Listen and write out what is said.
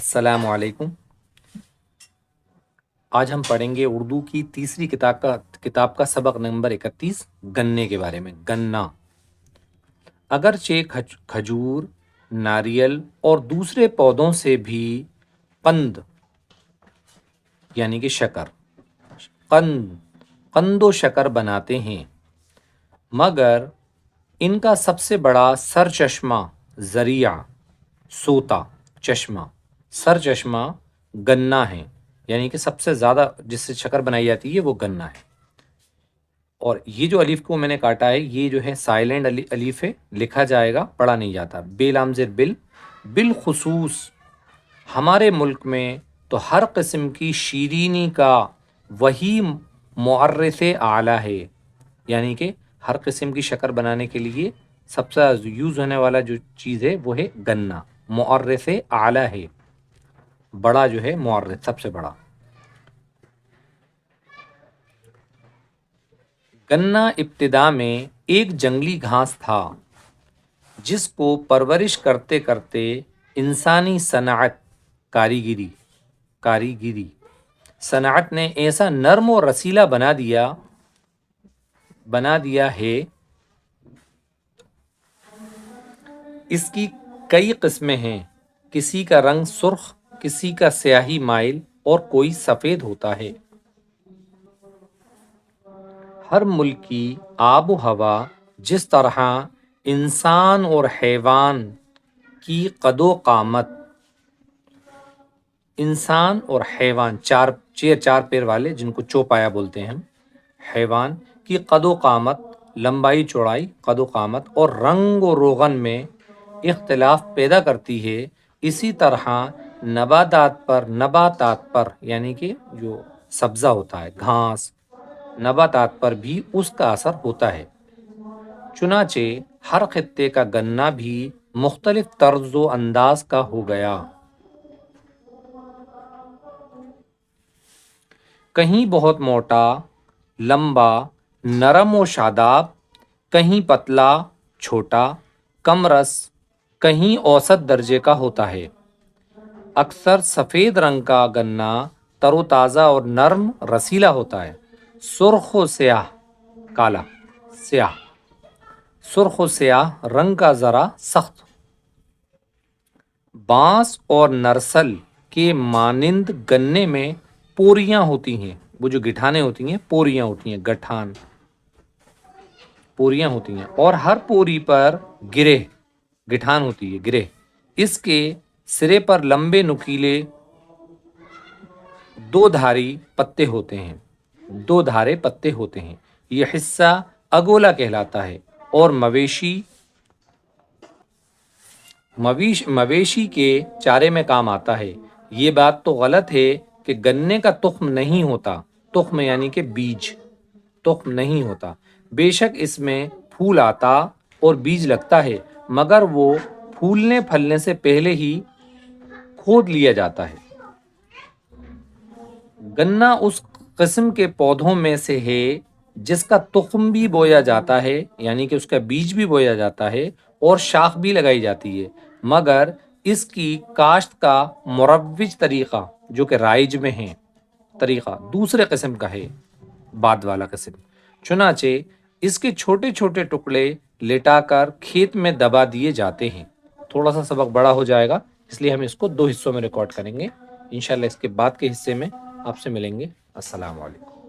السلام علیکم۔ آج ہم پڑھیں گے اردو کی تیسری کتاب کا سبق نمبر 31 گنے کے بارے میں۔ گنا اگرچہ کھجور، ناریل اور دوسرے پودوں سے بھی قند یعنی کہ قند و شکر بناتے ہیں، مگر ان کا سب سے بڑا سرچشمہ سرچشمہ گنا ہے، یعنی کہ سب سے زیادہ جس سے شکر بنائی جاتی ہے وہ گنا ہے۔ اور یہ جو الف کو میں نے کاٹا ہے، یہ جو ہے سائلنٹ الف ہے، لکھا جائے گا، پڑھا نہیں جاتا۔ بے لام زیر بالخصوص ہمارے ملک میں تو ہر قسم کی شیرینی کا وہی معرف اعلیٰ ہے، یعنی کہ ہر قسم کی شکر بنانے کے لیے سب سے یوز ہونے والا جو چیز ہے وہ ہے گنا، معرف اعلیٰ ہے، بڑا جو ہے معرف سب سے بڑا۔ گنا ابتدا میں ایک جنگلی گھاس تھا جس کو پرورش کرتے کرتے انسانی کاریگری صنعت نے ایسا نرم و رسیلا بنا دیا ہے۔ اس کی کئی قسمیں ہیں، کسی کا رنگ سرخ، کسی کا سیاہی مائل اور کوئی سفید ہوتا ہے۔ ہر ملک کی آب و ہوا جس طرح انسان اور حیوان کی قد و قامت، انسان اور حیوان چار پیر والے جن کو چوپایا بولتے ہیں ہم، حیوان کی قد و قامت، لمبائی چوڑائی، قد و قامت اور رنگ و روغن میں اختلاف پیدا کرتی ہے، اسی طرح نباتات پر یعنی کہ جو سبزہ ہوتا ہے، گھاس، نباتات پر بھی اس کا اثر ہوتا ہے۔ چنانچہ ہر خطے کا گنا بھی مختلف طرز و انداز کا ہو گیا، کہیں بہت موٹا، لمبا، نرم و شاداب، کہیں پتلا، چھوٹا، کم رس، کہیں اوسط درجے کا ہوتا ہے۔ اکثر سفید رنگ کا گنا تر و تازہ اور نرم رسیلا ہوتا ہے۔ سرخ و سیاہ رنگ کا ذرا سخت۔ بانس اور نرسل کے مانند گنے میں پوریاں ہوتی ہیں، وہ جو گٹھانیں ہوتی ہیں، پوریاں ہوتی ہیں، پوریاں ہوتی ہیں، اور ہر پوری پر گٹھان ہوتی ہے، گرہ۔ اس کے سرے پر لمبے نکیلے دو دھارے پتے ہوتے ہیں، یہ حصہ اگولا کہلاتا ہے اور مویشی کے چارے میں کام آتا ہے۔ یہ بات تو غلط ہے کہ گنے کا تخم نہیں ہوتا، تخم یعنی کہ بیج، تخم نہیں ہوتا۔ بے شک اس میں پھول آتا اور بیج لگتا ہے، مگر وہ پھولنے پھلنے سے پہلے ہی کھود لیا جاتا ہے۔ گنا اس قسم کے پودوں میں سے ہے جس کا تخم بھی بویا جاتا ہے، یعنی کہ اس کا بیج بھی بویا جاتا ہے اور شاخ بھی لگائی جاتی ہے، مگر اس کی کاشت کا مروج طریقہ جو کہ رائج میں ہے طریقہ دوسرے قسم کا ہے، بعد والا قسم۔ چنانچہ اس کے چھوٹے چھوٹے ٹکڑے لٹا کر کھیت میں دبا دیے جاتے ہیں۔ تھوڑا سا سبق بڑا ہو جائے گا، اس لیے ہم اس کو 2 حصوں میں ریکارڈ کریں گے۔ انشاءاللہ اس کے بعد کے حصے میں آپ سے ملیں گے۔ السلام علیکم۔